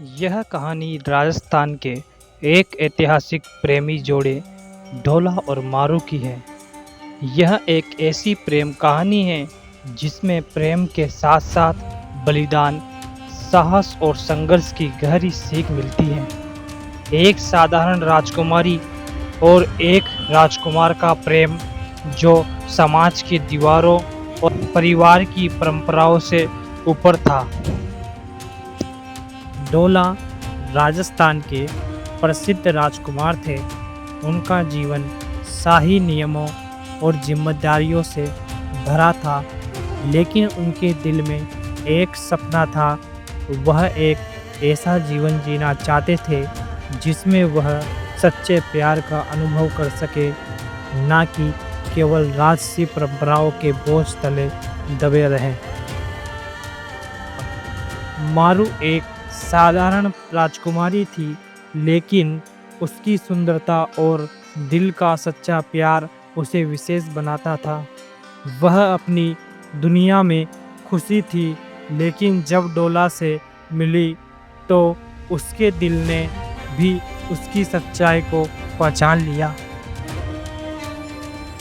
यह कहानी राजस्थान के एक ऐतिहासिक प्रेमी जोड़े ढोला और मारू की है। यह एक ऐसी प्रेम कहानी है जिसमें प्रेम के साथ साथ बलिदान, साहस और संघर्ष की गहरी सीख मिलती है। एक साधारण राजकुमारी और एक राजकुमार का प्रेम जो समाज की दीवारों और परिवार की परंपराओं से ऊपर था। ढोला राजस्थान के प्रसिद्ध राजकुमार थे। उनका जीवन शाही नियमों और जिम्मेदारियों से भरा था, लेकिन उनके दिल में एक सपना था। वह एक ऐसा जीवन जीना चाहते थे जिसमें वह सच्चे प्यार का अनुभव कर सके, ना कि केवल राजसी परंपराओं के बोझ तले दबे रहें। मारू एक साधारण राजकुमारी थी, लेकिन उसकी सुंदरता और दिल का सच्चा प्यार उसे विशेष बनाता था। वह अपनी दुनिया में खुशी थी, लेकिन जब ढोला से मिली तो उसके दिल ने भी उसकी सच्चाई को पहचान लिया।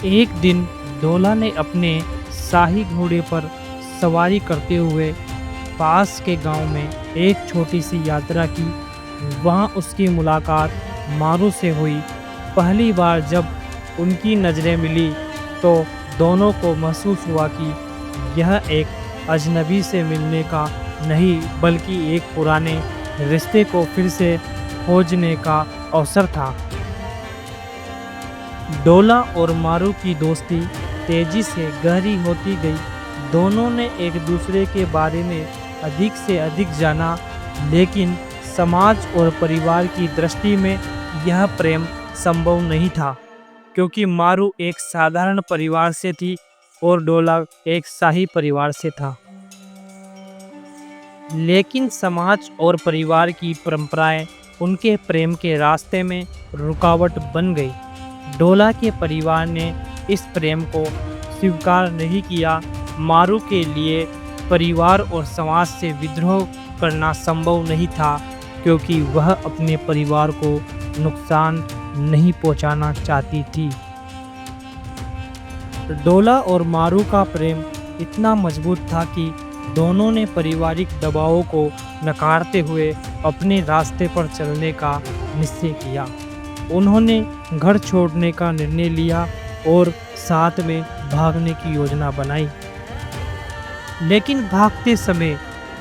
एक दिन ढोला ने अपने शाही घोड़े पर सवारी करते हुए पास के गांव में एक छोटी सी यात्रा की। वहां उसकी मुलाकात मारू से हुई। पहली बार जब उनकी नज़रें मिली तो दोनों को महसूस हुआ कि यह एक अजनबी से मिलने का नहीं, बल्कि एक पुराने रिश्ते को फिर से खोजने का अवसर था। ढोला और मारू की दोस्ती तेजी से गहरी होती गई। दोनों ने एक दूसरे के बारे में अधिक से अधिक जाना, लेकिन समाज और परिवार की दृष्टि में यह प्रेम संभव नहीं था, क्योंकि मारू एक साधारण परिवार से थी और ढोला एक शाही परिवार से था। लेकिन समाज और परिवार की परंपराएं उनके प्रेम के रास्ते में रुकावट बन गई। ढोला के परिवार ने इस प्रेम को स्वीकार नहीं किया। मारू के लिए परिवार और समाज से विद्रोह करना संभव नहीं था, क्योंकि वह अपने परिवार को नुकसान नहीं पहुंचाना चाहती थी। ढोला और मारू का प्रेम इतना मजबूत था कि दोनों ने पारिवारिक दबावों को नकारते हुए अपने रास्ते पर चलने का निश्चय किया। उन्होंने घर छोड़ने का निर्णय लिया और साथ में भागने की योजना बनाई, लेकिन भागते समय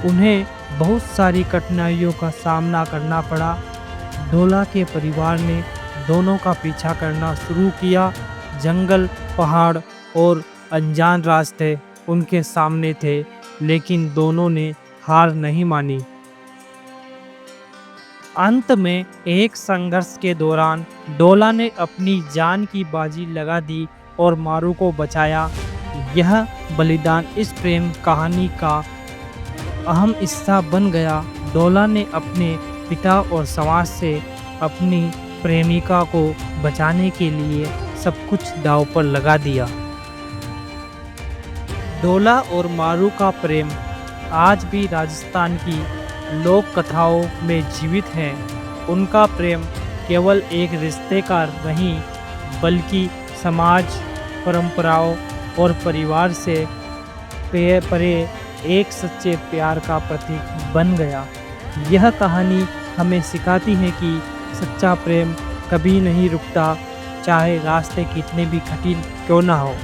उन्हें बहुत सारी कठिनाइयों का सामना करना पड़ा। ढोला के परिवार ने दोनों का पीछा करना शुरू किया। जंगल, पहाड़ और अनजान रास्ते उनके सामने थे, लेकिन दोनों ने हार नहीं मानी। अंत में एक संघर्ष के दौरान ढोला ने अपनी जान की बाजी लगा दी और मारू को बचाया। यह बलिदान इस प्रेम कहानी का अहम हिस्सा बन गया। ढोला ने अपने पिता और समाज से अपनी प्रेमिका को बचाने के लिए सब कुछ दांव पर लगा दिया। ढोला और मारू का प्रेम आज भी राजस्थान की लोक कथाओं में जीवित है। उनका प्रेम केवल एक रिश्ते का नहीं, बल्कि समाज, परंपराओं और परिवार से परे एक सच्चे प्यार का प्रतीक बन गया। यह कहानी हमें सिखाती है कि सच्चा प्रेम कभी नहीं रुकता, चाहे रास्ते कितने भी कठिन क्यों ना हो।